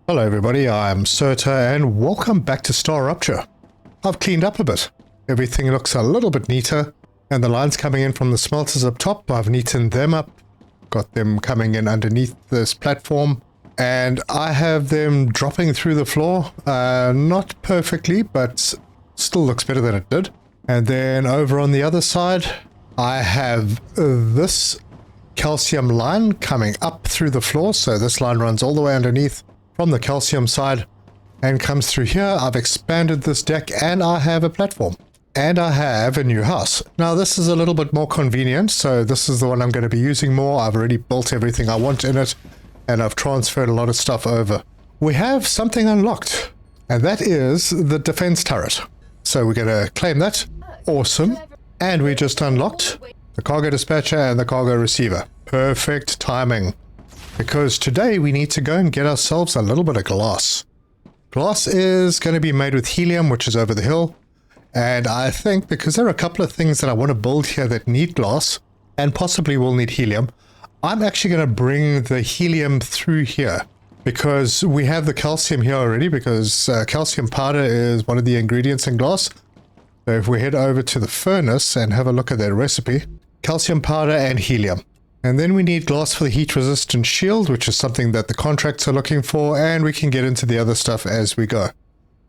Hello everybody, I'm Serta and welcome back to StarRupture. I've cleaned up a bit. Everything looks a little bit neater and the lines coming in from the smelters up top, I've neatened them up. Got them coming in underneath this platform and I have them dropping through the floor. Not perfectly, but still looks better than it did. And then over on the other side, I have this calcium line coming up through the floor. So this line runs all the way underneath from the calcium side and comes through here. I've expanded this deck and I have a platform and I have a new house. Now this is a little bit more convenient, so this is the one I'm going to be using more. I've already built everything I want in it and I've transferred a lot of stuff over. We have something unlocked and that is the defense turret. So we're going to claim that. Awesome. And we just unlocked the cargo dispatcher and the cargo receiver. Perfect timing. Because today we need to go and get ourselves a little bit of glass. Glass is going to be made with helium, which is over the hill. And I think because there are a couple of things that I want to build here that need glass, and possibly will need helium, I'm actually going to bring the helium through here. Because we have the calcium here already, because calcium powder is one of the ingredients in glass. So if we head over to the furnace and have a look at that recipe, calcium powder and helium. And then we need glass for the heat-resistant shield, which is something that the contracts are looking for, and we can get into the other stuff as we go.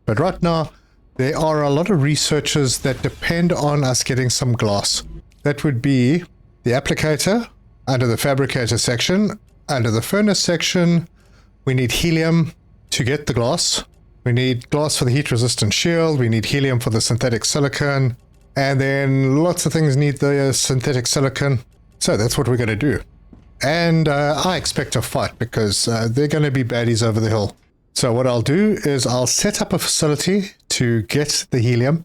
But right now, there are a lot of researchers that depend on us getting some glass. That would be the applicator, under the fabricator section, under the furnace section, we need helium to get the glass. We need glass for the heat-resistant shield, we need helium for the synthetic silicon, and then lots of things need the synthetic silicon. So that's what we're going to do. And I expect a fight because they're going to be baddies over the hill. So what I'll do is I'll set up a facility to get the helium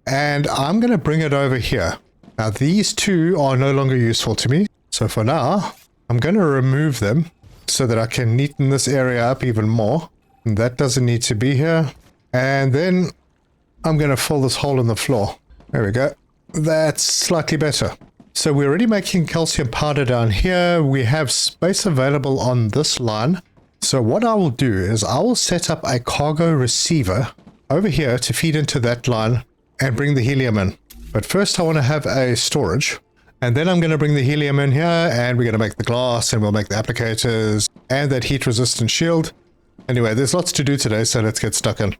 and I'm going to bring it over here. Now these two are no longer useful to me. So for now, I'm going to remove them so that I can neaten this area up even more. And that doesn't need to be here. And then I'm going to fill this hole in the floor. There we go. That's slightly better. So we're already making calcium powder down here. We have space available on this line. So what I will do is I will set up a cargo receiver over here to feed into that line and bring the helium in. But first I want to have a storage. And then I'm going to bring the helium in here and we're going to make the glass and we'll make the applicators and that heat resistant shield. Anyway, there's lots to do today, so let's get stuck in.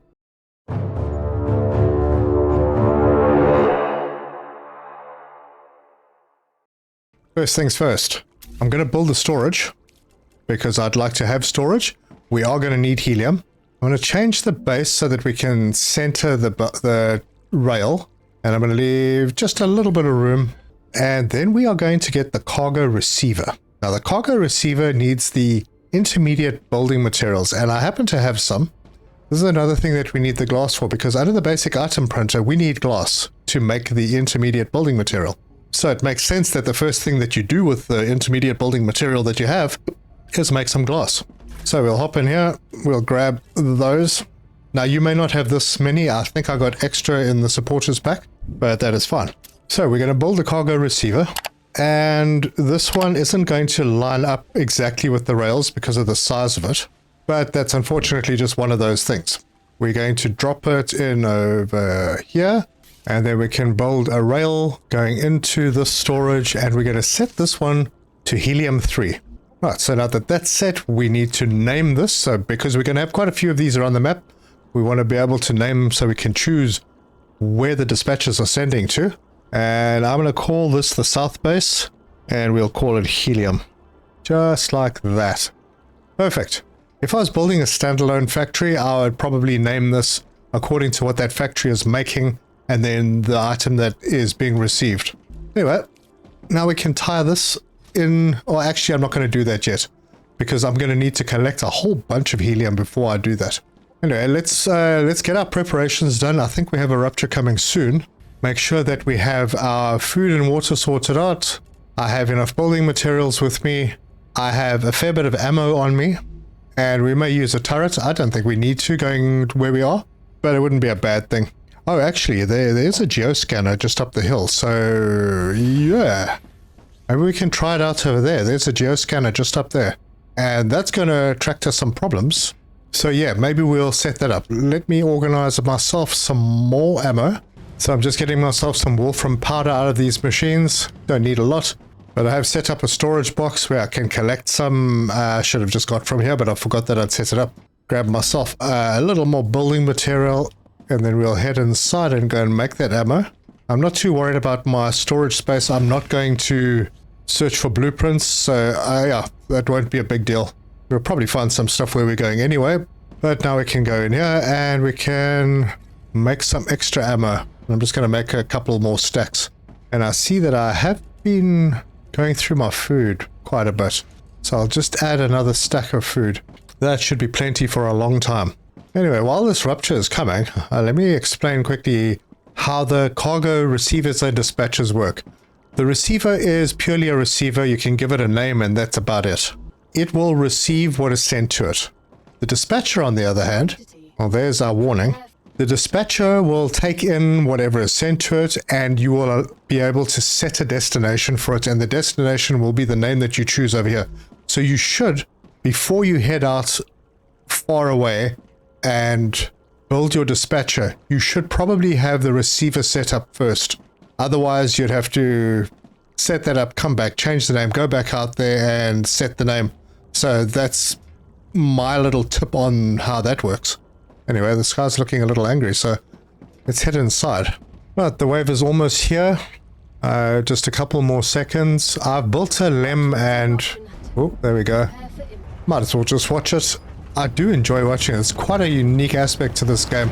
First things first, I'm going to build a storage because I'd like to have storage. We are going to need helium. I'm going to change the base so that we can center the rail, and I'm going to leave just a little bit of room. And then we are going to get the cargo receiver. Now the cargo receiver needs the intermediate building materials, and I happen to have some. This is another thing that we need the glass for, because under the basic item printer, we need glass to make the intermediate building material. So it makes sense that the first thing that you do with the intermediate building material that you have is make some glass. So we'll hop in here, we'll grab those. Now you may not have this many, I think I got extra in the supporters pack, but that is fine. So we're going to build a cargo receiver, and this one isn't going to line up exactly with the rails because of the size of it, but that's unfortunately just one of those things. We're going to drop it in over here. And then we can build a rail going into the storage, and we're going to set this one to helium 3. Right, so now that that's set, we need to name this. So because we're going to have quite a few of these around the map, we want to be able to name them so we can choose where the dispatches are sending to. And I'm going to call this the south base, and we'll call it helium. Just like that. Perfect. If I was building a standalone factory, I would probably name this according to what that factory is making, and then the item that is being received. Anyway, now we can tie this in, or actually I'm not going to do that yet, because I'm going to need to collect a whole bunch of helium before I do that. Anyway, let's get our preparations done. I think we have a rupture coming soon. Make sure that we have our food and water sorted out. I have enough building materials with me. I have a fair bit of ammo on me, and we may use a turret. I don't think we need to going where we are, but it wouldn't be a bad thing. Oh, actually, there's a geoscanner just up the hill, so yeah. Maybe we can try it out over there. There's a geoscanner just up there. And that's going to attract us some problems. So yeah, maybe we'll set that up. Let me organize myself some more ammo. So I'm just getting myself some wolfram powder out of these machines. Don't need a lot. But I have set up a storage box where I can collect some. I should have just got from here, but I forgot that I'd set it up. Grab myself a little more building material, and then we'll head inside and go and make that ammo. I'm not too worried about my storage space. I'm not going to search for blueprints, so yeah, that won't be a big deal. We'll probably find some stuff where we're going anyway, but now we can go in here and we can make some extra ammo. I'm just going to make a couple more stacks. And I see that I have been going through my food quite a bit, so I'll just add another stack of food. That should be plenty for a long time. Anyway, while this rupture is coming, let me explain quickly how the cargo receivers and dispatchers work. The receiver is purely a receiver. You can give it a name and that's about it. It will receive what is sent to it. The dispatcher, on the other hand, well, there's our warning. The dispatcher will take in whatever is sent to it, and you will be able to set a destination for it, and the destination will be the name that you choose over here. So you should, before you head out far away and build your dispatcher, you should probably have the receiver set up first. Otherwise, you'd have to set that up, come back, change the name, go back out there and set the name. So that's my little tip on how that works. Anyway, this guy's looking a little angry, so let's head inside. Right, the wave is almost here. Just a couple more seconds. I've built a lem and... oh, there we go. Might as well just watch it. I do enjoy watching it. It's quite a unique aspect to this game.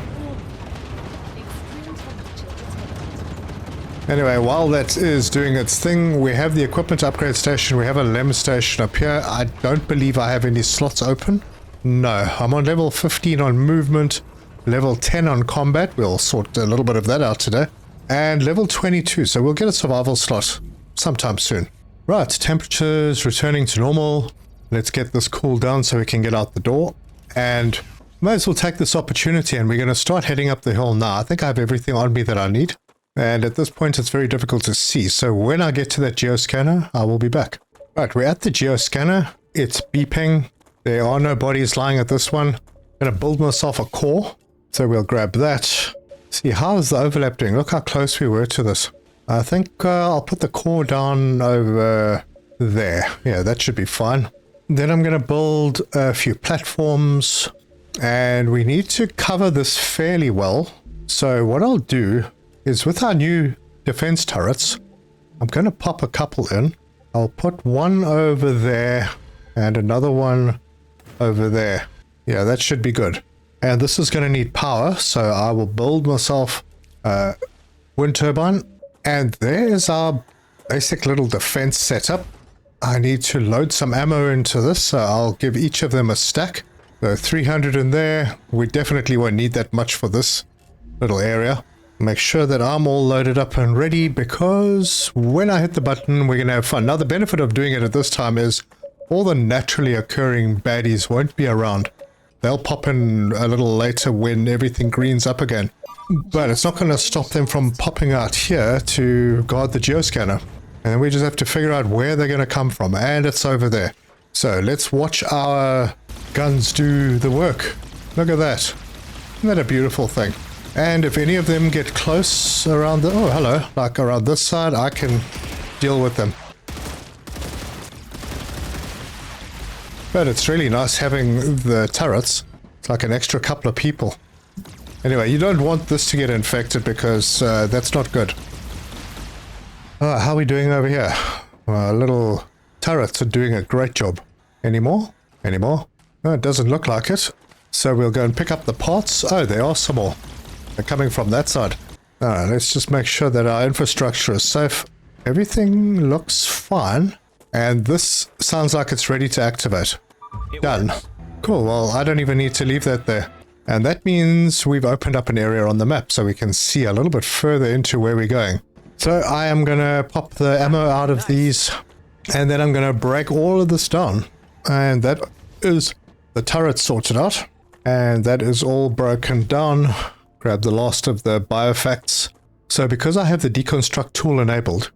Anyway, while that is doing its thing, we have the equipment upgrade station. We have a LEM station up here. I don't believe I have any slots open. No, I'm on level 15 on movement, level 10 on combat. We'll sort a little bit of that out today. And level 22, so we'll get a survival slot sometime soon. Right, temperatures returning to normal. Let's get this cooled down so we can get out the door. And may as well take this opportunity, and we're going to start heading up the hill now. I think I have everything on me that I need. And at this point, it's very difficult to see. So when I get to that geoscanner, I will be back. Right, we're at the geoscanner. It's beeping. There are no bodies lying at this one. I'm going to build myself a core. So we'll grab that. See, how is the overlap doing? Look how close we were to this. I think I'll put the core down over there. Yeah, that should be fine. Then I'm going to build a few platforms. And we need to cover this fairly well. So what I'll do is with our new defense turrets, I'm going to pop a couple in. I'll put one over there and another one over there. Yeah, that should be good. And this is going to need power, so I will build myself a wind turbine. And there's our basic little defense setup. I need to load some ammo into this, so I'll give each of them a stack. So 300 in there. We definitely won't need that much for this little area. Make sure that I'm all loaded up and ready, because when I hit the button, we're going to have fun. Now, the benefit of doing it at this time is all the naturally occurring baddies won't be around. They'll pop in a little later when everything greens up again. But it's not going to stop them from popping out here to guard the geoscanner. And we just have to figure out where they're going to come from. And it's over there. So let's watch our guns do the work. Look at that. Isn't that a beautiful thing? And if any of them get close around the... oh, hello. Like around this side, I can deal with them. But it's really nice having the turrets. It's like an extra couple of people. Anyway, you don't want this to get infected because that's not good. How are we doing over here? Our little turrets are doing a great job. Any more? Any more? No, it doesn't look like it. So we'll go and pick up the parts. Oh, there are some more. They're coming from that side. Alright, let's just make sure that our infrastructure is safe. Everything looks fine. And this sounds like it's ready to activate. Done. Cool, well, I don't even need to leave that there. And that means we've opened up an area on the map so we can see a little bit further into where we're going. So I am going to pop the ammo out of these, and then I'm going to break all of this down. And that is the turret sorted out. And that is all broken down. Grab the last of the biofacts. So because I have the deconstruct tool enabled,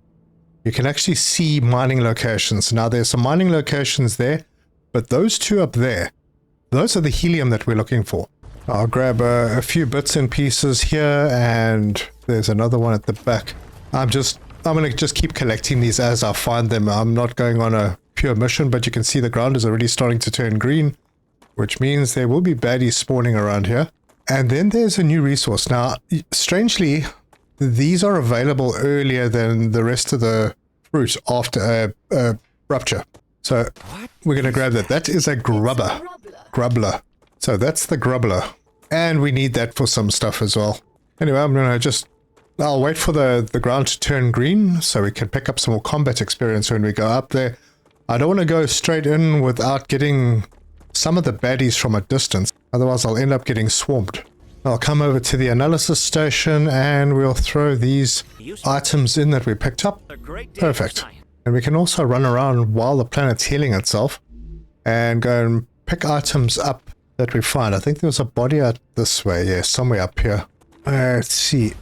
you can actually see mining locations. Now there's some mining locations there, but those two up there, those are the helium that we're looking for. I'll grab a few bits and pieces here, and there's another one at the back. I'm going to just keep collecting these as I find them. I'm not going on a pure mission, but you can see the ground is already starting to turn green, which means there will be baddies spawning around here. And then there's a new resource. Now, strangely, these are available earlier than the rest of the fruit after rupture. So we're going to grab that. That is a grubber. Grubbler. So that's the grubbler. And we need that for some stuff as well. Anyway, I'll wait for the ground to turn green so we can pick up some more combat experience when we go up there. I don't want to go straight in without getting some of the baddies from a distance. Otherwise, I'll end up getting swarmed. I'll come over to the analysis station and we'll throw these items in that we picked up. Perfect. And we can also run around while the planet's healing itself and go and pick items up that we find. I think there was a body out this way. Yeah, somewhere up here. Let's see.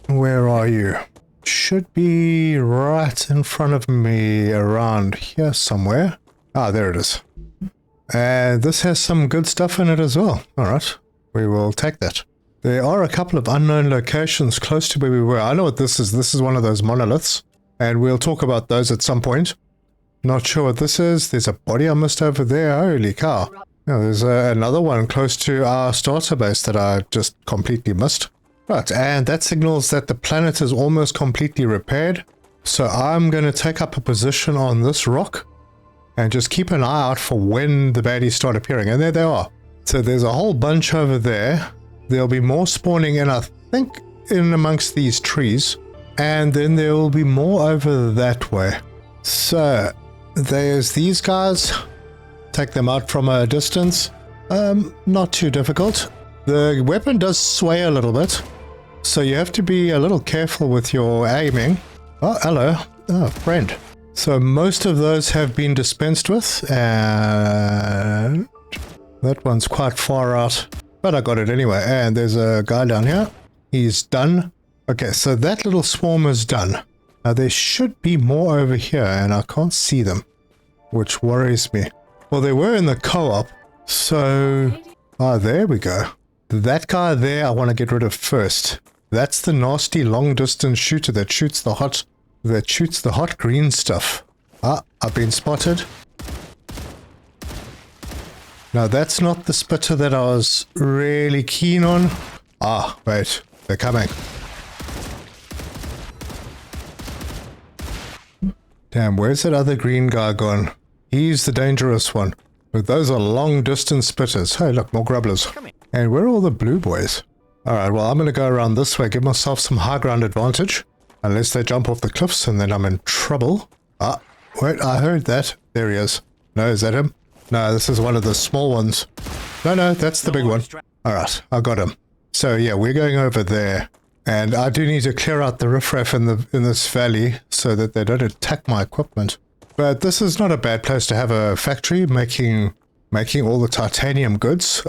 Where are you? Should be right in front of me around here somewhere. Ah, there it is. And this has some good stuff in it as well. Alright, we will take that. There are a couple of unknown locations close to where we were. I know what this is. This is one of those monoliths. And we'll talk about those at some point. Not sure what this is. There's a body I missed over there. Holy cow. Now, there's another one close to our starter base that I just completely missed. Right, and that signals that the planet is almost completely repaired. So I'm going to take up a position on this rock and just keep an eye out for when the baddies start appearing. And there they are. So there's a whole bunch over there. There'll be more spawning in, I think, in amongst these trees. And then there will be more over that way. So there's these guys. Take them out from a distance. Not too difficult. The weapon does sway a little bit. So you have to be a little careful with your aiming. Oh, hello. Oh, friend. So most of those have been dispensed with, and that one's quite far out, but I got it anyway. And there's a guy down here. He's done. Okay, so that little swarm is done. Now there should be more over here, and I can't see them, which worries me. Well, they were in the co-op, so... Ah, there we go. That guy there I want to get rid of first. That's the nasty long-distance shooter that shoots the hot green stuff. Ah, I've been spotted. Now that's not the spitter that I was really keen on. Ah, wait, they're coming. Damn, where's that other green guy gone? He's the dangerous one. But those are long-distance spitters. Hey, look, more grubblers. And where are all the blue boys? Alright, well, I'm going to go around this way, give myself some high ground advantage. Unless they jump off the cliffs, and then I'm in trouble. Ah, wait, I heard that. There he is. No, is that him? No, this is one of the small ones. No, that's the big one. Alright, I got him. So, yeah, we're going over there. And I do need to clear out the riffraff in this valley so that they don't attack my equipment. But this is not a bad place to have a factory making all the titanium goods.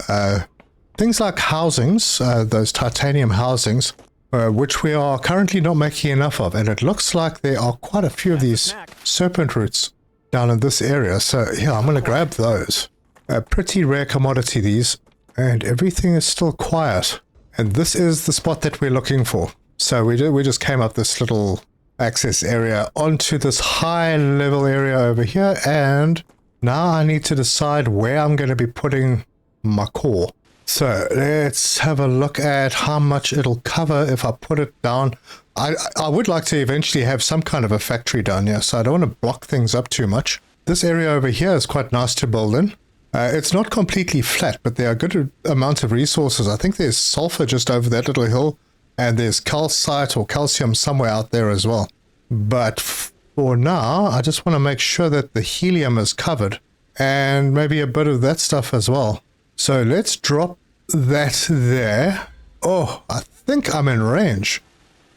Things like housings, those titanium housings, which we are currently not making enough of. And it looks like there are quite a few of these serpent roots down in this area. So yeah, I'm going to grab those. A pretty rare commodity, these. And everything is still quiet. And this is the spot that we're looking for. So we just came up this little access area onto this high level area over here. And now I need to decide where I'm going to be putting my core. So let's have a look at how much it'll cover if I put it down. I would like to eventually have some kind of a factory down here, so I don't want to block things up too much. This area over here is quite nice to build in. It's not completely flat, but there are good amounts of resources. I think there's sulfur just over that little hill, and there's calcite or calcium somewhere out there as well. But for now, I just want to make sure that the helium is covered, and maybe a bit of that stuff as well. So let's drop that there. Oh, I think I'm in range.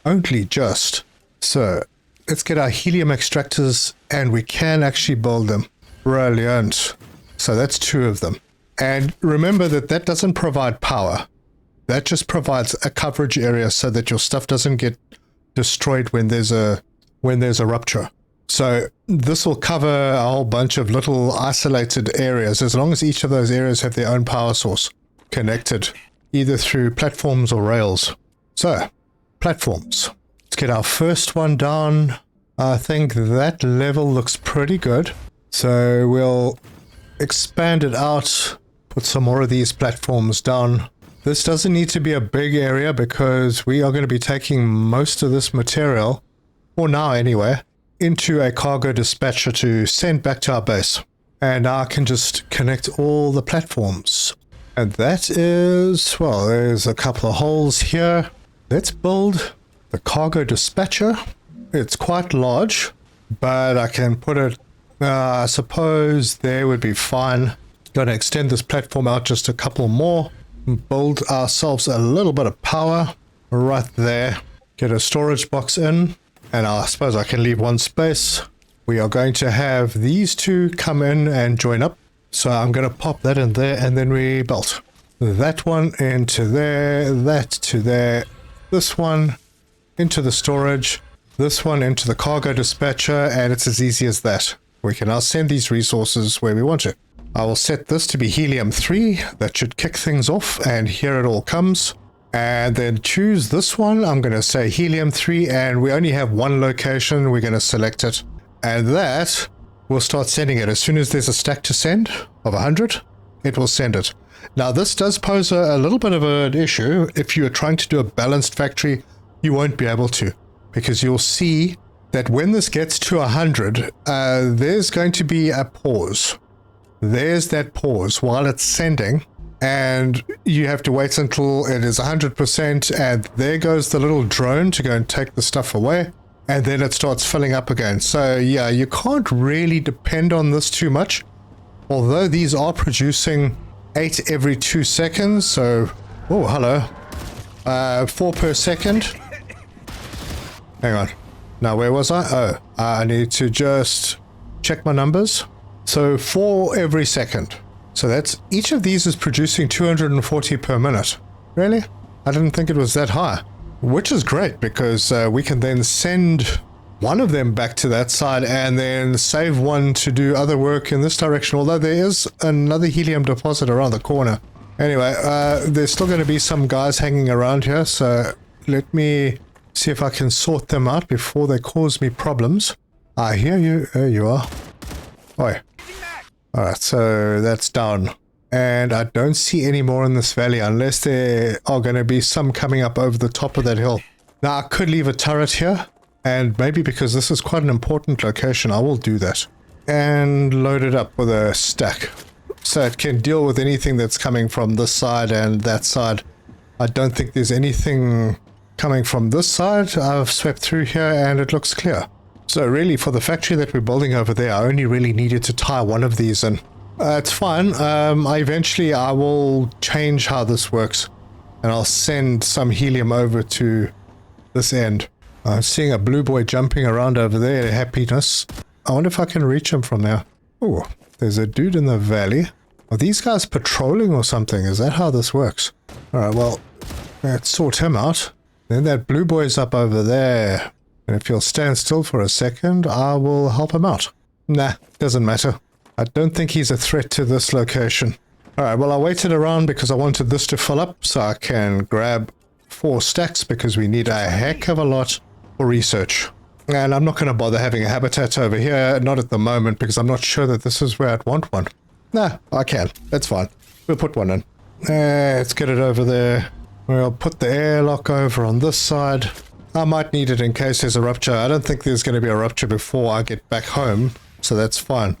Only just. So let's get our helium extractors and we can actually build them. Brilliant. So that's 2 of them. And remember that doesn't provide power. That just provides a coverage area so that your stuff doesn't get destroyed when there's a rupture. So this will cover a whole bunch of little isolated areas, as long as each of those areas have their own power source connected, either through platforms or rails. So, platforms. Let's get our first one down. I think that level looks pretty good. So we'll expand it out, put some more of these platforms down. This doesn't need to be a big area because we are going to be taking most of this material, or now anyway, into a cargo dispatcher to send back to our base. And now I can just connect all the platforms. And that is, well, there's a couple of holes here. Let's build the cargo dispatcher. It's quite large, but I can put it, I suppose there would be fine. Going to extend this platform out just a couple more. Build ourselves a little bit of power right there. Get a storage box in. And I suppose I can leave one space. We are going to have these two come in and join up. So I'm going to pop that in there and then we build. That one into there, that to there. This one into the storage. This one into the cargo dispatcher. And it's as easy as that. We can now send these resources where we want to. I will set this to be Helium 3. That should kick things off. And here it all comes. And then choose this one. I'm going to say Helium 3, and we only have one location. We're going to select it. And that will start sending it. As soon as there's a stack to send of 100, it will send it. Now, this does pose a little bit of an issue. If you are trying to do a balanced factory, you won't be able to. Because you'll see that when this gets to 100, there's going to be a pause. There's that pause while it's sending. And you have to wait until it is 100%, and there goes the little drone to go and take the stuff away, and then it starts filling up again. So yeah, you can't really depend on this too much, although these are producing 8 every 2 seconds, so, oh, hello, 4 per second. Hang on, now where was I? Oh, I need to just check my numbers. So 4 every second. So that's, each of these is producing 240 per minute. Really? I didn't think it was that high. Which is great because we can then send one of them back to that side and then save one to do other work in this direction. Although there is another helium deposit around the corner. Anyway, there's still going to be some guys hanging around here. So let me see if I can sort them out before they cause me problems. I hear you. There you are. Oi. Alright, so that's down. And I don't see any more in this valley unless there are going to be some coming up over the top of that hill. Now, I could leave a turret here, and maybe because this is quite an important location, I will do that. And load it up with a stack. So it can deal with anything that's coming from this side and that side. I don't think there's anything coming from this side. I've swept through here and it looks clear. So really, for the factory that we're building over there, I only really needed to tie one of these in. It's fine. Eventually, I will change how this works. And I'll send some helium over to this end. I'm seeing a blue boy jumping around over there. Happiness. I wonder if I can reach him from there. Oh, there's a dude in the valley. Are these guys patrolling or something? Is that how this works? Alright, well, let's sort him out. Then that blue boy's up over there. And if you'll stand still for a second, I will help him out. Nah, doesn't matter. I don't think he's a threat to this location. Alright, well I waited around because I wanted this to fill up so I can grab 4 stacks because we need a heck of a lot for research. And I'm not going to bother having a habitat over here, not at the moment, because I'm not sure that this is where I'd want one. Nah, I can. That's fine. We'll put one in. Let's get it over there. We'll put the airlock over on this side. I might need it in case there's a rupture. I don't think there's going to be a rupture before I get back home, so that's fine.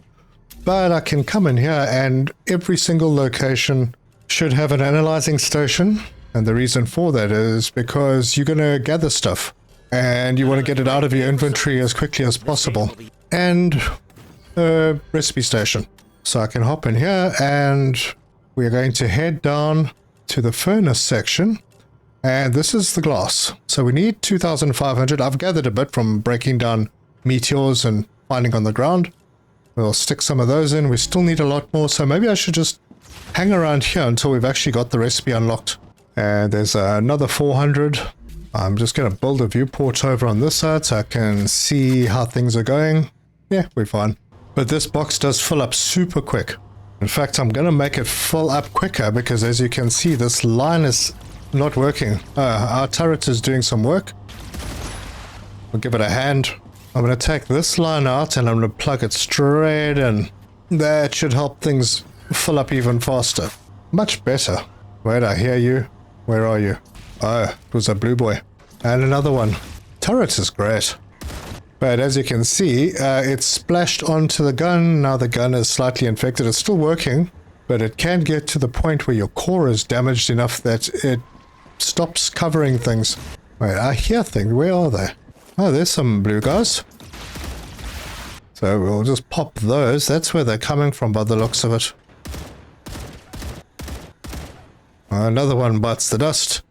But I can come in here and every single location should have an analyzing station. And the reason for that is because you're going to gather stuff. And you want to get it out of your inventory as quickly as possible. And a recipe station. So I can hop in here and we're going to head down to the furnace section. And this is the glass. So we need 2,500. I've gathered a bit from breaking down meteors and finding on the ground. We'll stick some of those in. We still need a lot more. So maybe I should just hang around here until we've actually got the recipe unlocked. And there's another 400. I'm just going to build a viewport over on this side so I can see how things are going. Yeah, we're fine. But this box does fill up super quick. In fact, I'm going to make it fill up quicker because as you can see, this line is not working. Our turret is doing some work. We'll give it a hand. I'm going to take this line out and I'm going to plug it straight in. That should help things fill up even faster. Much better. Wait, I hear you. Where are you? Oh, it was a blue boy. And another one. Turret is great. But as you can see, it's splashed onto the gun. Now the gun is slightly infected. It's still working, but it can get to the point where your core is damaged enough that it stops covering things. Wait, I hear things. Where are they? Oh, there's some blue guys. So we'll just pop those. That's where they're coming from by the looks of it. Another one bites the dust.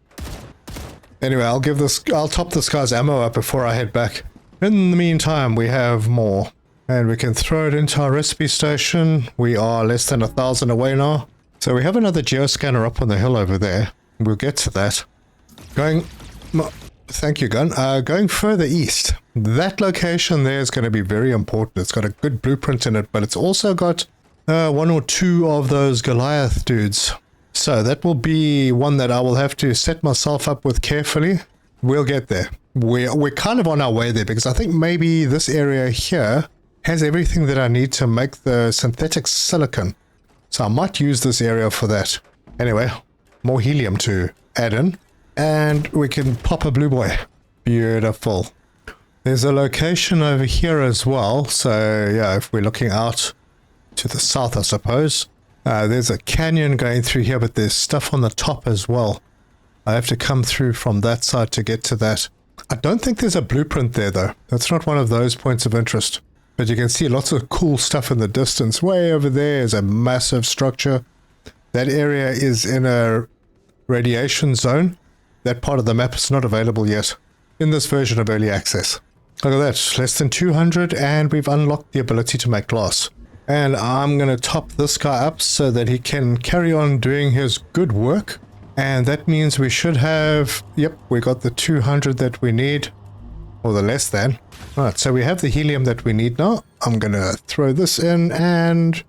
Anyway, I'll top this guy's ammo up before I head back. In the meantime, we have more. And we can throw it into our recipe station. We are less than 1,000 away now. So we have another geoscanner up on the hill over there. We'll get to that. Thank you, gun. Going further east. That location there is going to be very important. It's got a good blueprint in it, but it's also got one or two of those Goliath dudes. So that will be one that I will have to set myself up with carefully. We'll get there. We're kind of on our way there because I think maybe this area here has everything that I need to make the synthetic silicon. So I might use this area for that. Anyway, more helium to add in. And we can pop a blue boy. Beautiful. There's a location over here as well. So yeah, if we're looking out to the south, I suppose. There's a canyon going through here, but there's stuff on the top as well. I have to come through from that side to get to that. I don't think there's a blueprint there though. That's not one of those points of interest. But you can see lots of cool stuff in the distance. Way over there is a massive structure. That area is in a radiation zone. That part of the map is not available yet in this version of early access. Look at that, less than 200 and we've unlocked the ability to make glass. And I'm going to top this guy up so that he can carry on doing his good work. And that means we should have, yep, we got the 200 that we need, or the less than. Alright, so we have the helium that we need now. I'm going to throw this in and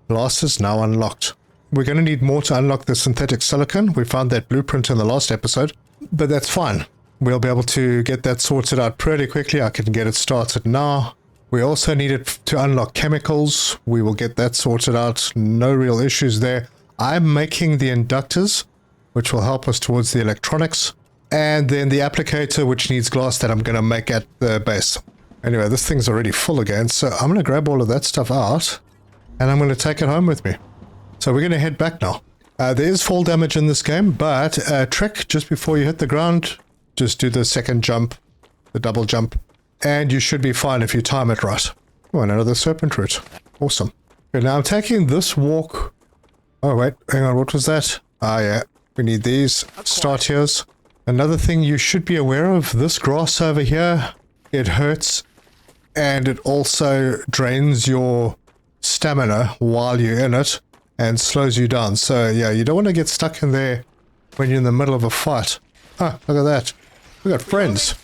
glass is now unlocked. We're going to need more to unlock the synthetic silicon. We found that blueprint in the last episode, but that's fine. We'll be able to get that sorted out pretty quickly. I can get it started now. We also need it to unlock chemicals. We will get that sorted out. No real issues there. I'm making the inductors, which will help us towards the electronics. And then the applicator, which needs glass that I'm going to make at the base. Anyway, this thing's already full again. So I'm going to grab all of that stuff out. And I'm going to take it home with me. So we're going to head back now. There is fall damage in this game, but a trick just before you hit the ground, just do the second jump, the double jump. And you should be fine if you time it right. Oh, and another serpent root. Awesome. Okay, now I'm taking this walk. Oh, wait. Hang on. What was that? Ah, yeah. We need these start here's. Another thing you should be aware of, this grass over here, it hurts. And it also drains your stamina while you're in it and slows you down. So, yeah, you don't want to get stuck in there when you're in the middle of a fight. Ah, look at that. We got friends.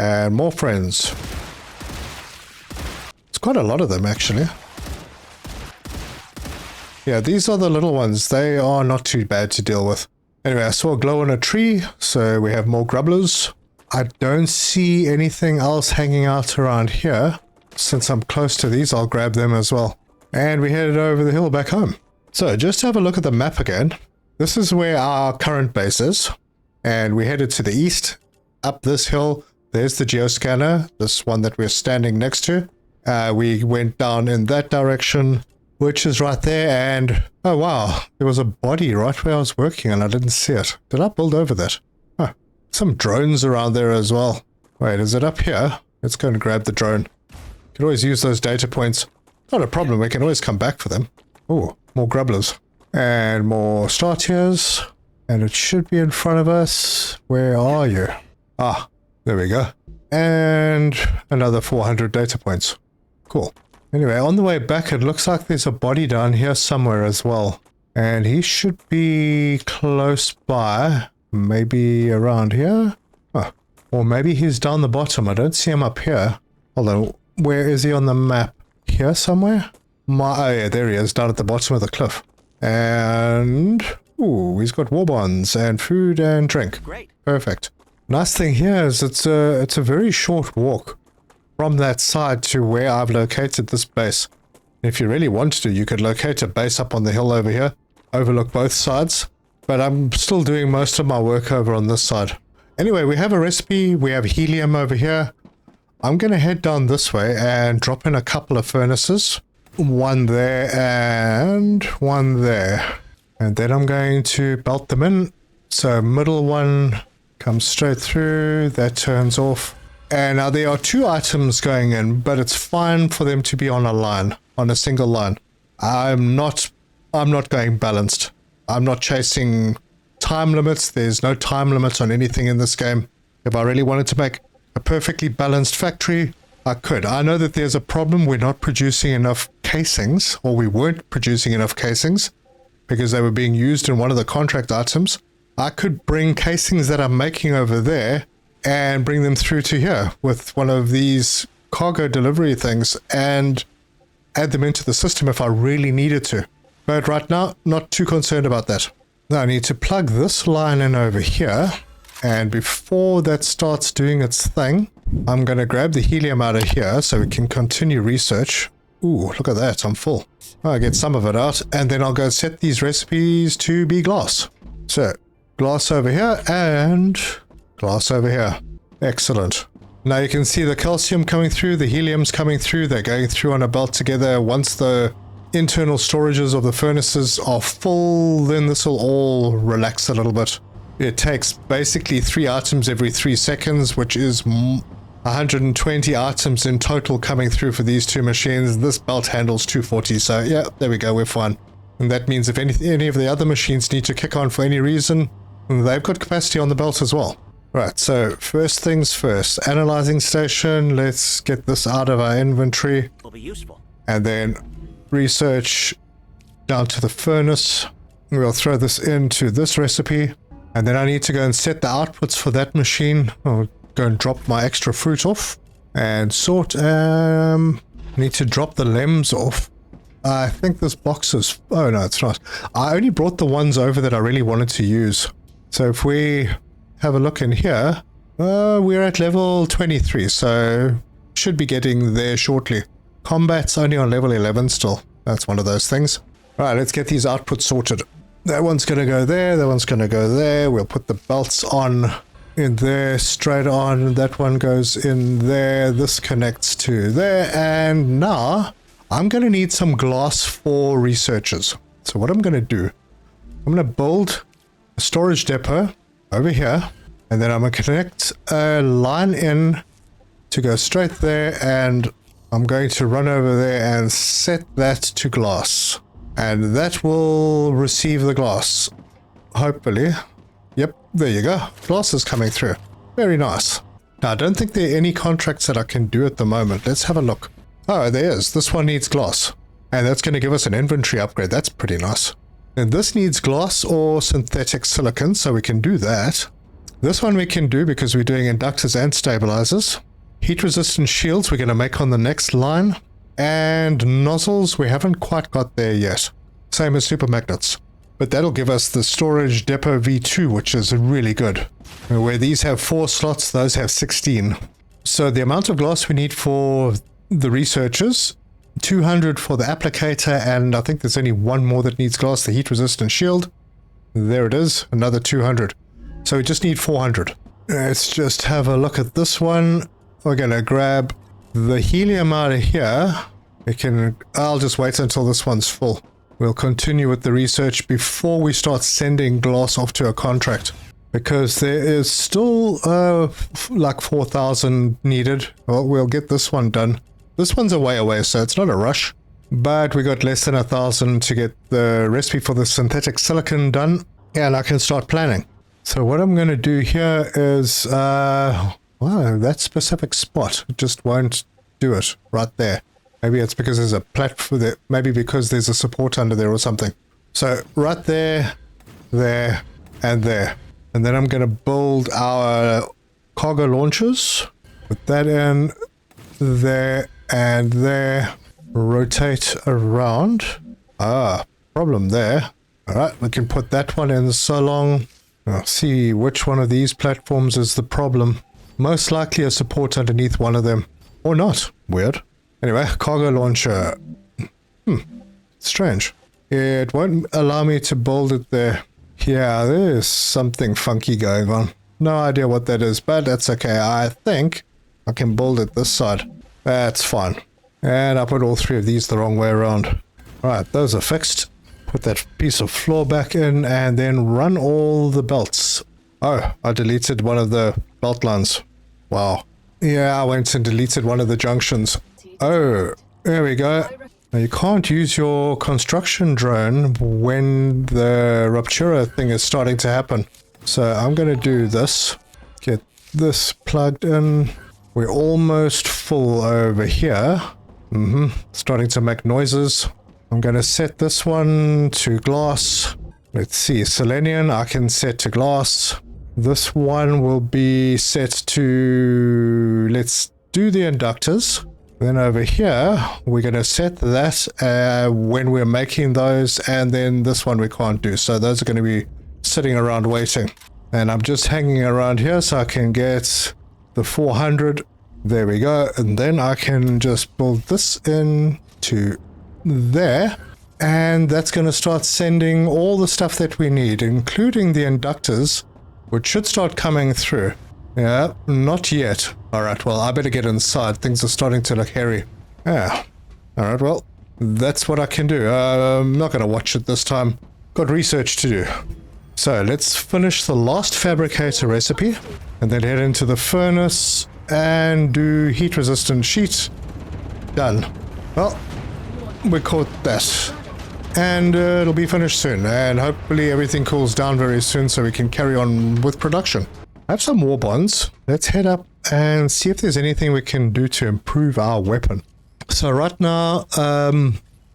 And more friends. It's quite a lot of them, actually. Yeah, these are the little ones. They are not too bad to deal with. Anyway, I saw a glow on a tree, so we have more grubblers. I don't see anything else hanging out around here. Since I'm close to these, I'll grab them as well. And we headed over the hill back home. So, just to have a look at the map again. This is where our current base is. And we headed to the east, up this hill. There's the geoscanner, this one that we're standing next to. We went down in that direction, which is right there, and oh wow, there was a body right where I was working and I didn't see it. Did I build over that? Huh. Some drones around there as well. Wait, is it up here? Let's go and grab the drone. Can always use those data points. Not a problem, we can always come back for them. Oh, more grubblers. And more star tiers. And it should be in front of us. Where are you? Ah. There we go. And another 400 data points. Cool. Anyway, on the way back, it looks like there's a body down here somewhere as well. And he should be close by, maybe around here. Oh, or maybe he's down the bottom. I don't see him up here. Although, where is he on the map? Here somewhere? Oh yeah, there he is, down at the bottom of the cliff. And ooh, he's got war bonds and food and drink. Great. Perfect. Nice thing here is it's a very short walk from that side to where I've located this base. If you really wanted to, you could locate a base up on the hill over here, overlook both sides, but I'm still doing most of my work over on this side. Anyway, we have a recipe, we have helium over here. I'm going to head down this way and drop in a couple of furnaces. One there and one there. And then I'm going to belt them in. So middle one comes straight through, that turns off. And now there are 2 items going in, but it's fine for them to be on a line, on a single line. I'm not going balanced. I'm not chasing time limits. There's no time limit on anything in this game. If I really wanted to make a perfectly balanced factory, I could. I know that there's a problem. We're not producing enough casings, or we weren't producing enough casings because they were being used in one of the contract items. I could bring casings that I'm making over there and bring them through to here with one of these cargo delivery things and add them into the system if I really needed to. But right now, not too concerned about that. Now I need to plug this line in over here. And before that starts doing its thing, I'm going to grab the helium out of here so we can continue research. Ooh, look at that, I'm full. I'll get some of it out, and then I'll go set these recipes to be glass. So, glass over here, and glass over here. Excellent. Now you can see the calcium coming through, the helium's coming through, they're going through on a belt together. Once the internal storages of the furnaces are full, then this will all relax a little bit. It takes basically 3 items every 3 seconds, which is 120 items in total coming through for these 2 machines. This belt handles 240, so yeah, there we go, we're fine. And that means if any of the other machines need to kick on for any reason, they've got capacity on the belt as well. Right, so first things first, analyzing station, let's get this out of our inventory. Will be useful. And then research down to the furnace. We'll throw this into this recipe. And then I need to go and set the outputs for that machine. I'll go and drop my extra fruit off. And sort, need to drop the lems off. I think this box is, oh no, it's not. I only brought the ones over that I really wanted to use. So if we have a look in here, we're at level 23, so should be getting there shortly. Combat's only on level 11 still. That's one of those things. Right, let's get these outputs sorted. That one's going to go there, that one's going to go there. We'll put the belts on in there, straight on. That one goes in there. This connects to there. And now I'm going to need some glass for researchers. So what I'm going to do, I'm going to build a storage depot over here. And then I'm going to connect a line in to go straight there. And I'm going to run over there and set that to glass. And that will receive the glass. Hopefully. Yep, there you go. Glass is coming through. Very nice. Now, I don't think there are any contracts that I can do at the moment. Let's have a look. Oh, there is. This one needs glass. And that's going to give us an inventory upgrade. That's pretty nice. And this needs glass or synthetic silicon, so we can do that. This one we can do because we're doing inductors and stabilizers. Heat-resistant shields we're going to make on the next line. And nozzles, we haven't quite got there yet. Same as super magnets. But that'll give us the storage depot V2, which is really good. Where these have 4 slots, those have 16. So the amount of glass we need for the researchers, 200 for the applicator, and I think there's only one more that needs glass, the heat-resistant shield. There it is, another 200. So we just need 400. Let's just have a look at this one. We're going to grab the helium out of here. I'll just wait until this one's full. We'll continue with the research before we start sending glass off to a contract. Because there is still like 4,000 needed. Well, we'll get this one done. This one's a way away, so it's not a rush. But we got less than 1,000 to get the recipe for the synthetic silicon done. And I can start planning. So what I'm going to do here is... wow, that specific spot just won't do it right there. Maybe it's because there's a platform there. Maybe because there's a support under there or something. So right there, there, and there. And then I'm going to build our cargo launchers. Put that in there and there. Rotate around. Ah, problem there. Alright, we can put that one in so long. I'll see which one of these platforms is the problem. Most likely a support underneath one of them. Or not. Weird. Anyway, cargo launcher. Strange. It won't allow me to build it there. Yeah, there's something funky going on. No idea what that is, but that's okay. I think I can build it this side. That's fine. And I put all three of these the wrong way around. Alright, those are fixed. Put that piece of floor back in and then run all the belts. Oh, I deleted one of the belt lines. Wow. Yeah, I went and deleted one of the junctions. Oh, there we go. Now you can't use your construction drone when the rupture thing is starting to happen. So I'm going to do this. Get this plugged in. We're almost full over here. Starting to make noises. I'm going to set this one to glass. Let's see, selenium I can set to glass. This one will be set to, let's do the inductors. Then over here, we're going to set that when we're making those, and then this one we can't do. So those are going to be sitting around waiting. And I'm just hanging around here so I can get the 400. There we go. And then I can just build this in to there. And that's going to start sending all the stuff that we need, including the inductors, which should start coming through. Yeah, not yet. Alright, well, I better get inside. Things are starting to look hairy. Yeah. Alright, well, that's what I can do. I'm not going to watch it this time. Got research to do. So, let's finish the last fabricator recipe, and then head into the furnace, and do heat-resistant sheet. Done. Well, we caught that. And it'll be finished soon, and hopefully everything cools down very soon so we can carry on with production. I have some war bonds. Let's head up and see if there's anything we can do to improve our weapon. So right now,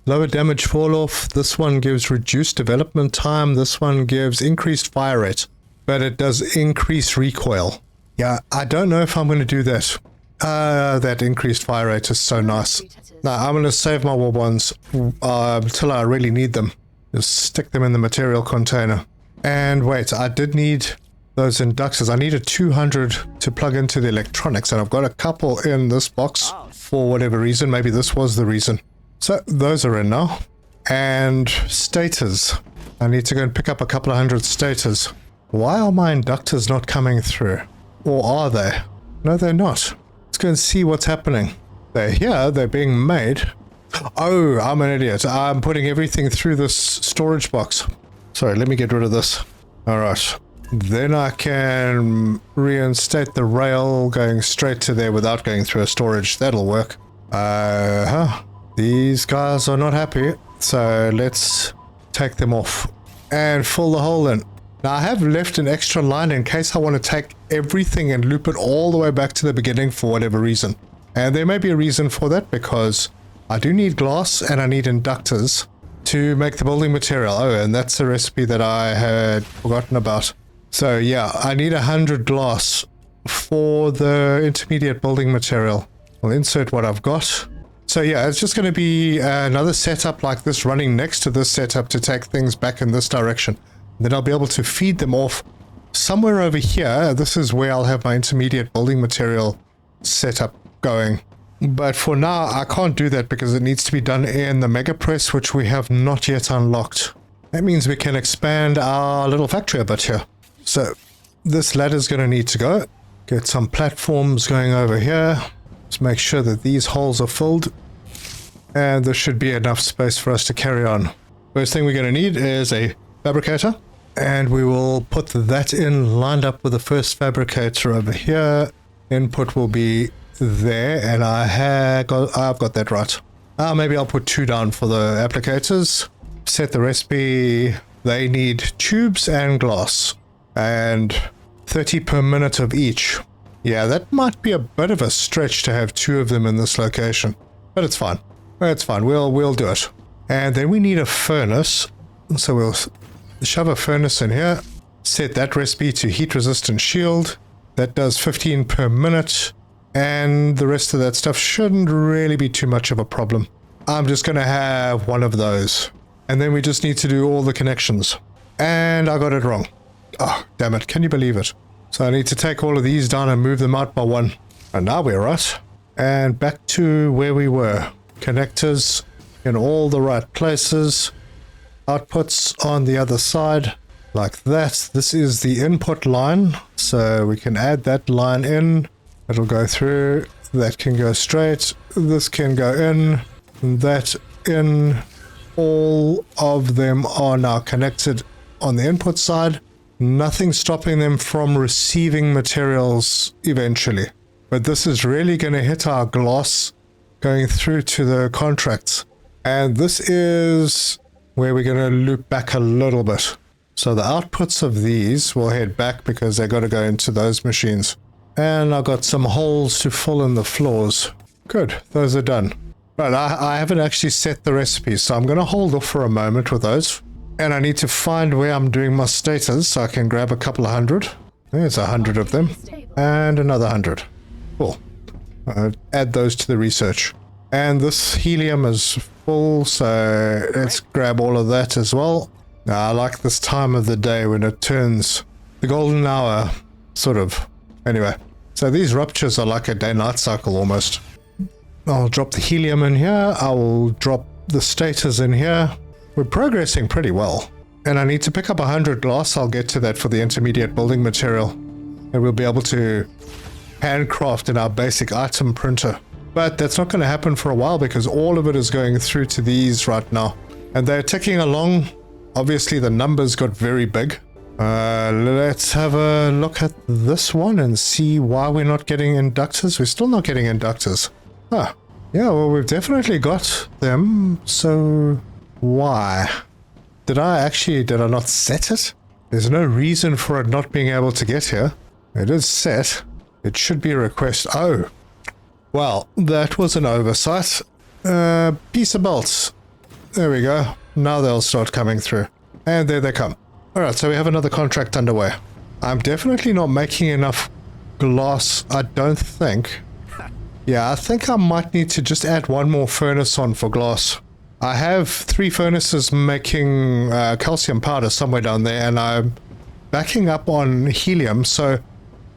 lower damage fall off. This one gives reduced development time. This one gives increased fire rate, but it does increase recoil. Yeah, I don't know if I'm going to do that. That increased fire rate is so nice. Now, I'm going to save my war bonds until I really need them. Just stick them in the material container. And wait, I did need those inductors. I needed 200 to plug into the electronics, and I've got a couple in this box for whatever reason. Maybe this was the reason. So those are in now. And stators. I need to go and pick up a couple of hundred stators. Why are my inductors not coming through? Or are they? No, they're not. Let's go and see what's happening. They're here, they're being made. Oh, I'm an idiot. I'm putting everything through this storage box. Sorry, let me get rid of this. Alright. Then I can reinstate the rail going straight to there without going through a storage. That'll work. These guys are not happy. So let's take them off and fill the hole in. Now I have left an extra line in case I want to take everything and loop it all the way back to the beginning for whatever reason. And there may be a reason for that, because I do need glass and I need inductors to make the building material. Oh, and that's a recipe that I had forgotten about. So yeah, I need 100 glass for the intermediate building material. I'll insert what I've got. So yeah, it's just going to be another setup like this running next to this setup to take things back in this direction. Then I'll be able to feed them off somewhere over here. This is where I'll have my intermediate building material setup going. But for now, I can't do that because it needs to be done in the mega press, which we have not yet unlocked. That means we can expand our little factory a bit here. So this ladder's going to need to go. Get some platforms going over here. Just make sure that these holes are filled. And there should be enough space for us to carry on. First thing we're going to need is a fabricator. And we will put that in lined up with the first fabricator over here. Input will be there, and I've got that right. Maybe I'll put 2 down for the applicators. Set the recipe. They need tubes and glass, and 30 per minute of each. Yeah, that might be a bit of a stretch to have 2 of them in this location, but it's fine. It's fine. We'll do it. And then we need a furnace. So we'll shove a furnace in here, set that recipe to heat resistant shield. That does 15 per minute, and the rest of that stuff shouldn't really be too much of a problem. I'm just going to have one of those, and then we just need to do all the connections. And I got it wrong. Oh, damn it. Can you believe it? So I need to take all of these down and move them out by one. And now we're right. And back to where we were. Connectors in all the right places. Outputs on the other side, like that. This is the input line, so we can add that line in. It'll go through. That can go straight. This can go in. That in. All of them are now connected on the input side. Nothing stopping them from receiving materials eventually. But this is really going to hit our gloss going through to the contracts. And this is where we're going to loop back a little bit. So the outputs of these will head back because they've got to go into those machines. And I've got some holes to fill in the floors. Good, those are done. But I haven't actually set the recipes, so I'm going to hold off for a moment with those. And I need to find where I'm doing my status so I can grab a couple of hundred. There's 100 of them. And another 100. Cool. Add those to the research. And this helium is full, so let's grab all of that as well. Now, I like this time of the day when it turns the golden hour, sort of. Anyway, so these ruptures are like a day-night cycle almost. I'll drop the helium in here. I will drop the status in here. We're progressing pretty well. And I need to pick up 100 glass. I'll get to that for the intermediate building material. And we'll be able to handcraft in our basic item printer. But that's not going to happen for a while because all of it is going through to these right now. And they're ticking along. Obviously the numbers got very big. Let's have a look at this one and see why we're not getting inductors. We're still not getting inductors. Huh. Yeah, well, we've definitely got them. So why? Did I not set it? There's no reason for it not being able to get here. It is set. It should be a request. Oh. Well, that was an oversight. Piece of bolts. There we go. Now they'll start coming through. And there they come. Alright, so we have another contract underway. I'm definitely not making enough glass, I don't think. Yeah, I think I might need to just add one more furnace on for glass. I have 3 furnaces making calcium powder somewhere down there, and I'm backing up on helium, so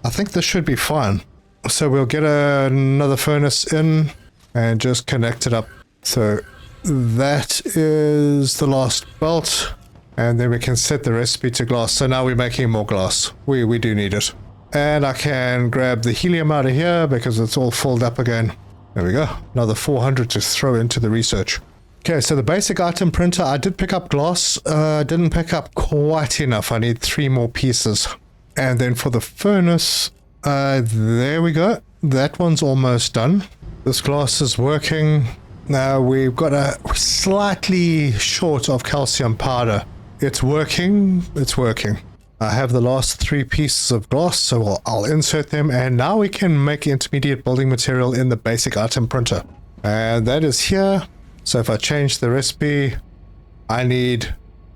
I think this should be fine. So we'll get another furnace in and just connect it up. So that is the last belt, and then we can set the recipe to glass. So now we're making more glass. We do need it. And I can grab the helium out of here because it's all filled up again. There we go. Another 400 to throw into the research. Okay, so the basic item printer, I did pick up glass. Didn't pick up quite enough. I need 3 more pieces. And then for the furnace, there we go. That one's almost done. This glass is working. Now we've got we're slightly short of calcium powder. It's working. It's working. I have the last 3 pieces of glass, so I'll insert them, and now we can make intermediate building material in the basic item printer. And that is here. So if I change the recipe, I need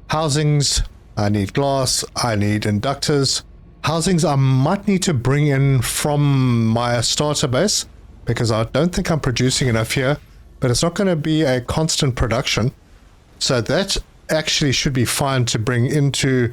housings, I need glass, I need inductors. Housings I might need to bring in from my starter base, because I don't think I'm producing enough here, but it's not going to be a constant production. So that actually should be fine to bring into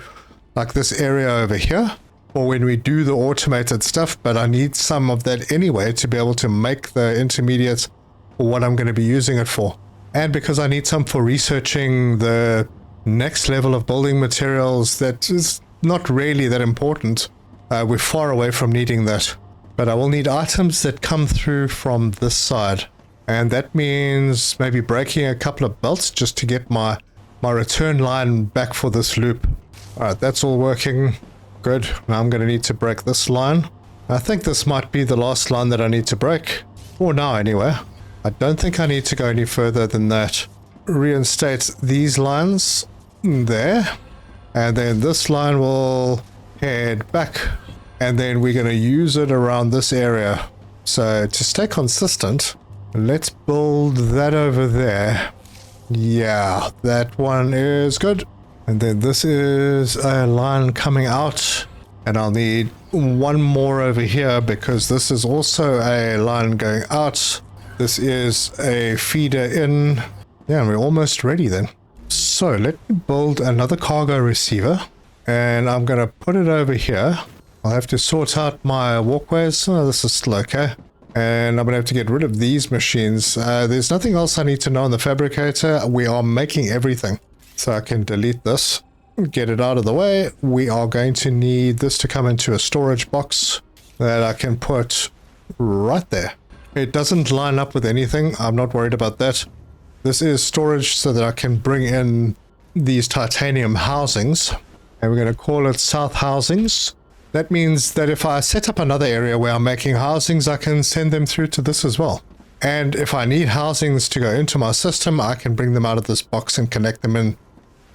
like this area over here, or when we do the automated stuff, but I need some of that anyway to be able to make the intermediates for what I'm going to be using it for. And because I need some for researching the next level of building materials that is not really that important. We're far away from needing that. But I will need items that come through from this side. And that means maybe breaking a couple of belts just to get my return line back for this loop. Alright, that's all working. Good. Now I'm going to need to break this line. I think this might be the last line that I need to break. For now, anyway. I don't think I need to go any further than that. Reinstate these lines there. And then this line will head back. And then we're going to use it around this area. So to stay consistent, let's build that over there. Yeah, that one is good. And then this is a line coming out. And I'll need one more over here because this is also a line going out. This is a feeder in. Yeah, we're almost ready then. So let me build another cargo receiver. And I'm going to put it over here. I'll have to sort out my walkways. Oh, this is still okay. And I'm going to have to get rid of these machines. There's nothing else I need to know on the fabricator. We are making everything. So I can delete this. Get it out of the way. We are going to need this to come into a storage box that I can put right there. It doesn't line up with anything. I'm not worried about that. This is storage so that I can bring in these titanium housings. And we're going to call it South Housings. That means that if I set up another area where I'm making housings, I can send them through to this as well. And if I need housings to go into my system, I can bring them out of this box and connect them in.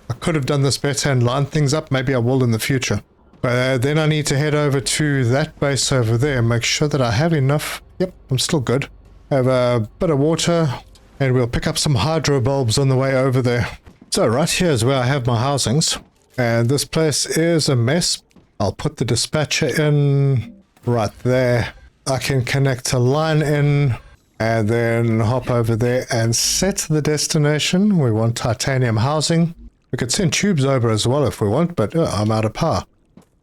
I could have done this better and lined things up. Maybe I will in the future. But then I need to head over to that base over there and make sure that I have enough. Yep, I'm still good. Have a bit of water and we'll pick up some hydro bulbs on the way over there. So right here is where I have my housings. And this place is a mess. I'll put the dispatcher in right there. I can connect a line in and then hop over there and set the destination. We want titanium housing. We could send tubes over as well if we want, but I'm out of power.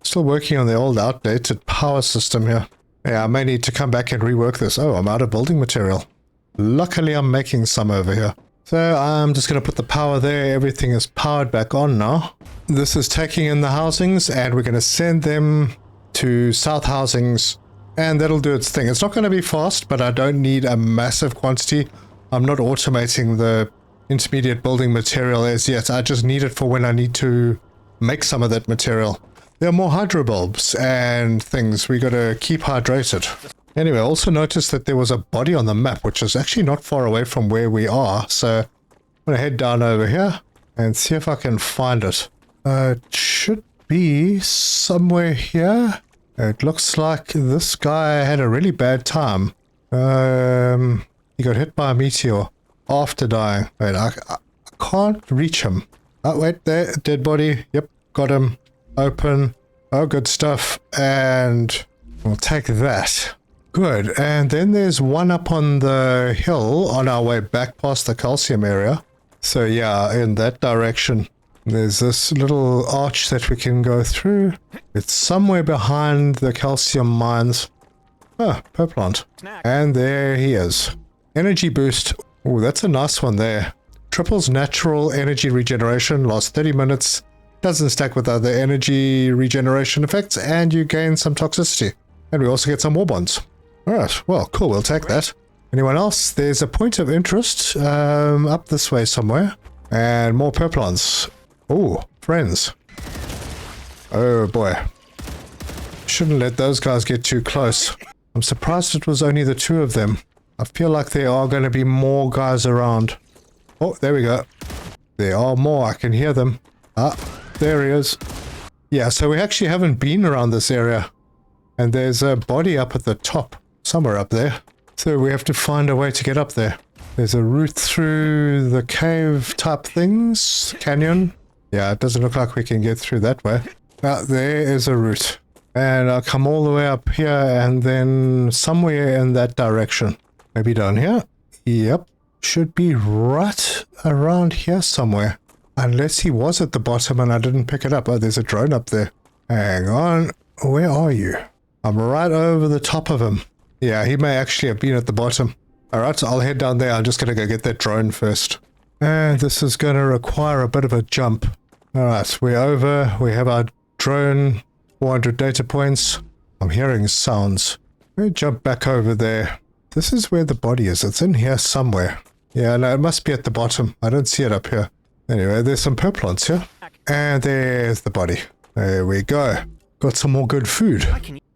Still working on the old outdated power system here. Yeah, I may need to come back and rework this. Oh, I'm out of building material. Luckily, I'm making some over here. So I'm just going to put the power there. Everything is powered back on now. This is taking in the housings and we're going to send them to South Housings and that'll do its thing. It's not going to be fast, but I don't need a massive quantity. I'm not automating the intermediate building material as yet. I just need it for when I need to make some of that material. There are more hydro bulbs and things. We got to keep hydrated. Anyway, I also noticed that there was a body on the map, which is actually not far away from where we are. So I'm going to head down over here and see if I can find it. It should be somewhere here. It looks like this guy had a really bad time. He got hit by a meteor after dying. Wait, I can't reach him. Oh, wait, there, dead body. Yep, got him. Open. Oh, good stuff. And we'll take that. Good, and then there's one up on the hill on our way back past the calcium area. So yeah, in that direction. There's this little arch that we can go through. It's somewhere behind the calcium mines. Ah, Plant. And there he is. Energy boost. Oh, that's a nice one there. Triples natural energy regeneration, lasts 30 minutes. Doesn't stack with other energy regeneration effects, and you gain some toxicity. And we also get some war bonds. Alright, well, cool, we'll take that. Anyone else? There's a point of interest up this way somewhere. And more purplons. Oh, friends. Oh boy. Shouldn't let those guys get too close. I'm surprised it was only the two of them. I feel like there are going to be more guys around. Oh, there we go. There are more, I can hear them. Ah, there he is. Yeah, so we actually haven't been around this area. And there's a body up at the top. Somewhere up there. So we have to find a way to get up there. There's a route through the cave type things. Canyon. Yeah, it doesn't look like we can get through that way. There is a route. And I'll come all the way up here and then somewhere in that direction. Maybe down here? Yep. Should be right around here somewhere. Unless he was at the bottom and I didn't pick it up. Oh, there's a drone up there. Hang on. Where are you? I'm right over the top of him. Yeah, he may actually have been at the bottom. Alright, so I'll head down there. I'm just going to go get that drone first. And this is going to require a bit of a jump. Alright, we're over. We have our drone. 400 data points. I'm hearing sounds. Let me jump back over there. This is where the body is. It's in here somewhere. Yeah, no, it must be at the bottom. I don't see it up here. Anyway, there's some purplants here. And there's the body. There we go. Got some more good food.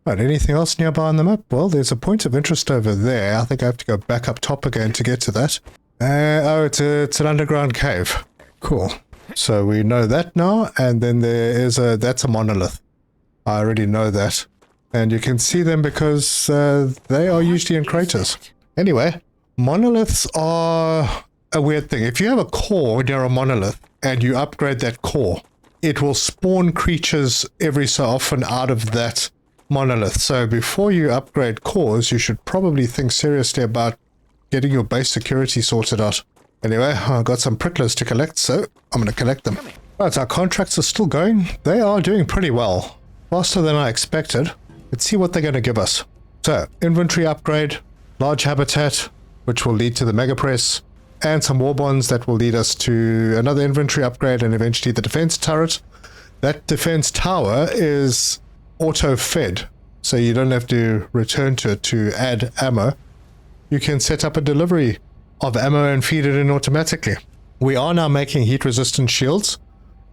Right, anything else nearby on the map? Well, there's a point of interest over there. I think I have to go back up top again to get to that. Oh, it's an underground cave. Cool. So we know that now, and then there is that's a monolith. I already know that. And you can see them because they are usually in craters. Anyway, monoliths are a weird thing. If you have a core near a monolith and you upgrade that core, it will spawn creatures every so often out of that monolith. So before you upgrade cores, you should probably think seriously about getting your base security sorted out. Anyway, I've got some pricklers to collect, so I'm going to collect them. Right, our contracts are still going. They are doing pretty well. Faster than I expected. Let's see what they're going to give us. So, inventory upgrade, large habitat, which will lead to the mega press, and some war bonds that will lead us to another inventory upgrade and eventually the defense turret. That defense tower is auto-fed, so you don't have to return to it to add ammo. You can set up a delivery of ammo and feed it in automatically. We are now making heat-resistant shields.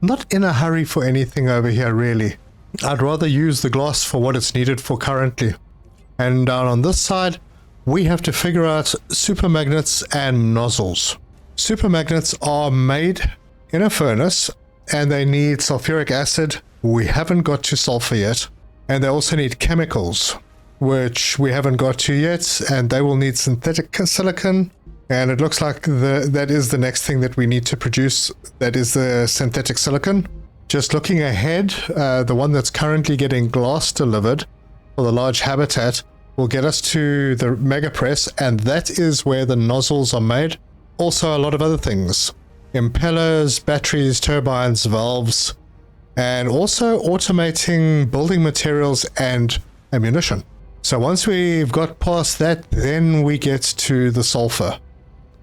Not in a hurry for anything over here, really. I'd rather use the glass for what it's needed for currently. And down on this side, we have to figure out supermagnets and nozzles. Supermagnets are made in a furnace, and they need sulfuric acid. We haven't got to sulfur yet. And they also need chemicals, which we haven't got to yet, and they will need synthetic silicon. And it looks like that is the next thing that we need to produce. That is the synthetic silicon. Just looking ahead, the one that's currently getting glass delivered for the large habitat will get us to the mega press, and that is where the nozzles are made. Also a lot of other things. Impellers, batteries, turbines, valves, and also automating building materials and ammunition. So once we've got past that, then we get to the sulfur.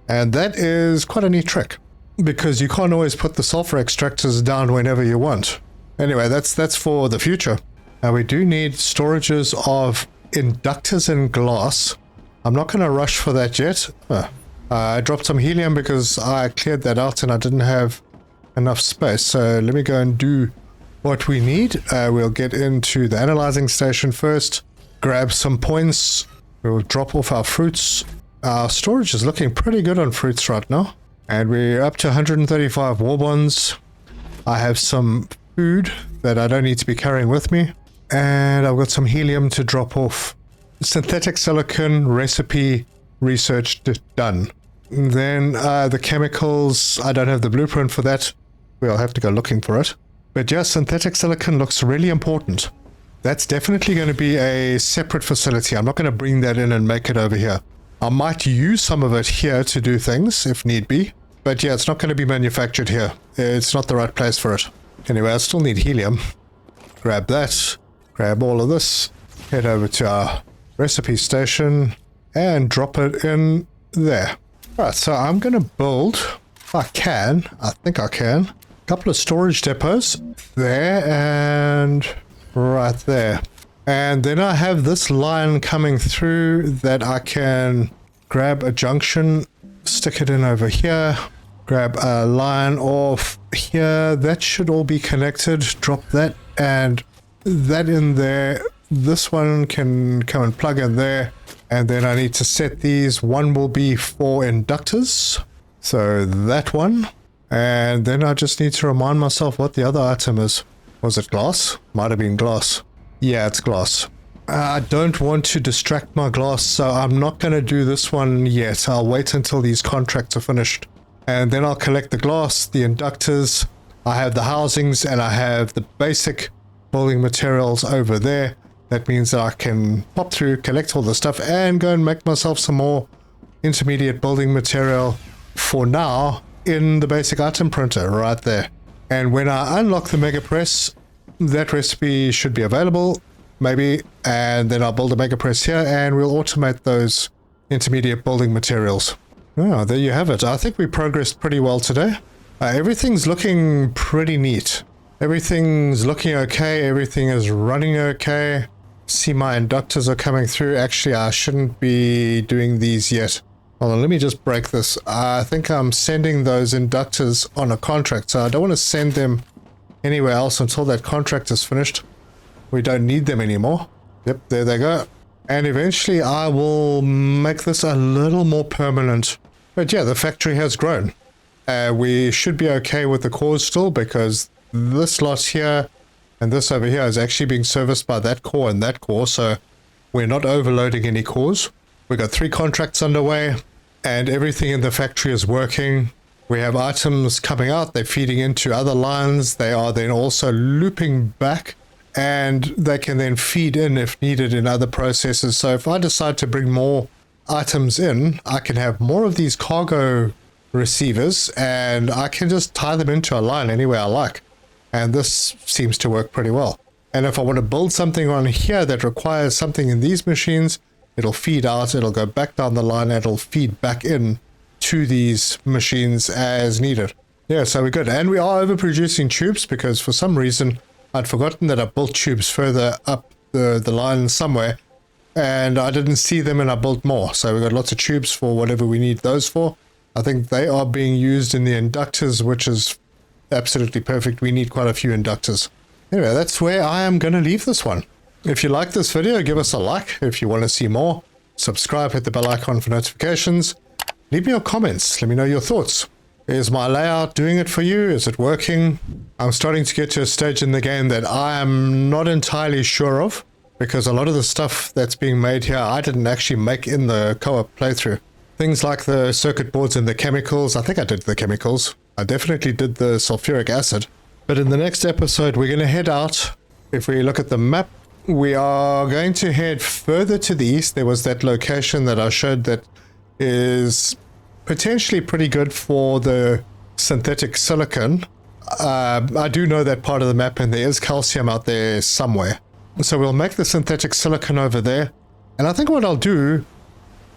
And that is quite a neat trick, because you can't always put the sulfur extractors down whenever you want. Anyway, that's for the future. Now we do need storages of inductors and glass. I'm not going to rush for that yet. I dropped some helium because I cleared that out and I didn't have enough space. So let me go and do what we need. We'll get into the analyzing station first, grab some points. We'll drop off our fruits. Our storage is looking pretty good on fruits right now. And we're up to 135 war bonds. I have some food that I don't need to be carrying with me. And I've got some helium to drop off. Synthetic silicon recipe research done. Then the chemicals, I don't have the blueprint for that. We'll have to go looking for it. But yeah, synthetic silicon looks really important. That's definitely going to be a separate facility. I'm not going to bring that in and make it over here. I might use some of it here to do things if need be. But yeah, it's not going to be manufactured here. It's not the right place for it. Anyway, I still need helium. Grab that. Grab all of this. Head over to our recipe station and drop it in there. Right, so I'm going to build, if I think I can, a couple of storage depots there and right there. And then I have this line coming through that I can grab a junction, stick it in over here, grab a line off here. That should all be connected. Drop that and that in there. This one can come and plug in there. And then I need to set these. One will be for inductors. So that one. And then I just need to remind myself what the other item is. Was it glass? Might have been glass. Yeah, it's glass. I don't want to distract my glass, so I'm not going to do this one yet. I'll wait until these contracts are finished. And then I'll collect the glass, the inductors. I have the housings and I have the basic building materials over there. That means that I can pop through, collect all the stuff, and go and make myself some more intermediate building material for now in the basic item printer right there. And when I unlock the mega press, that recipe should be available, maybe, and then I'll build a mega press here and we'll automate those intermediate building materials. Oh, there you have it. I think we progressed pretty well today. Everything's looking pretty neat. Everything's looking okay. Everything is running okay. See, my inductors are coming through. Actually, I shouldn't be doing these yet. Hold on, let me just break this. I think I'm sending those inductors on a contract, so I don't want to send them anywhere else until that contract is finished. We don't need them anymore. Yep, there they go. And eventually I will make this a little more permanent. But yeah, the factory has grown. We should be okay with the cores still, because this lot here and this over here is actually being serviced by that core and that core, so we're not overloading any cores. We've got 3 contracts underway and everything in the factory is working. We have items coming out, they're feeding into other lines, they are then also looping back, and they can then feed in if needed in other processes. So if I decide to bring more items in, I can have more of these cargo receivers, and I can just tie them into a line any way I like. And this seems to work pretty well. And if I want to build something on here that requires something in these machines, it'll feed out, it'll go back down the line, and it'll feed back in to these machines as needed. Yeah, so we're good. And we are overproducing tubes because for some reason I'd forgotten that I built tubes further up the line somewhere, and I didn't see them and I built more. So we've got lots of tubes for whatever we need those for. I think they are being used in the inductors, which is absolutely perfect. We need quite a few inductors. Anyway, that's where I am going to leave this one. If you like this video, give us a like. If you want to see more, subscribe, hit the bell icon for notifications. Leave me your comments. Let me know your thoughts. Is my layout doing it for you? Is it working? I'm starting to get to a stage in the game that I am not entirely sure of, because a lot of the stuff that's being made here, I didn't actually make in the co-op playthrough. Things like the circuit boards and the chemicals. I think I did the chemicals. I definitely did the sulfuric acid. But in the next episode, we're going to head out. If we look at the map, we are going to head further to the east. There was that location that I showed that is potentially pretty good for the synthetic silicon. I do know that part of the map, and there is calcium out there somewhere. So we'll make the synthetic silicon over there. And I think what I'll do,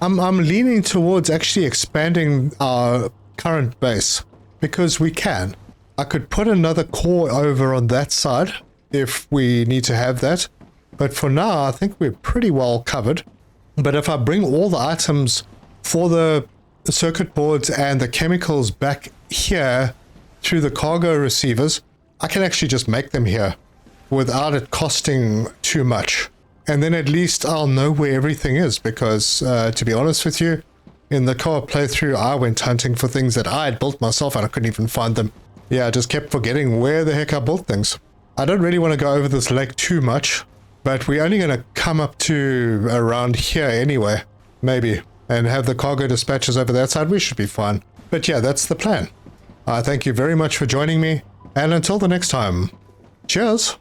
I'm leaning towards actually expanding our current base, because we can. I could put another core over on that side if we need to have that. But for now, I think we're pretty well covered. But if I bring all the items for the circuit boards and the chemicals back here through the cargo receivers, I can actually just make them here without it costing too much. And then at least I'll know where everything is, because to be honest with you, in the co-op playthrough, I went hunting for things that I had built myself and I couldn't even find them. Yeah, I just kept forgetting where the heck I built things. I don't really want to go over this lake too much, but we're only going to come up to around here anyway, maybe, and have the cargo dispatches over that side. We should be fine. But yeah, that's the plan. Thank you very much for joining me, and until the next time, cheers!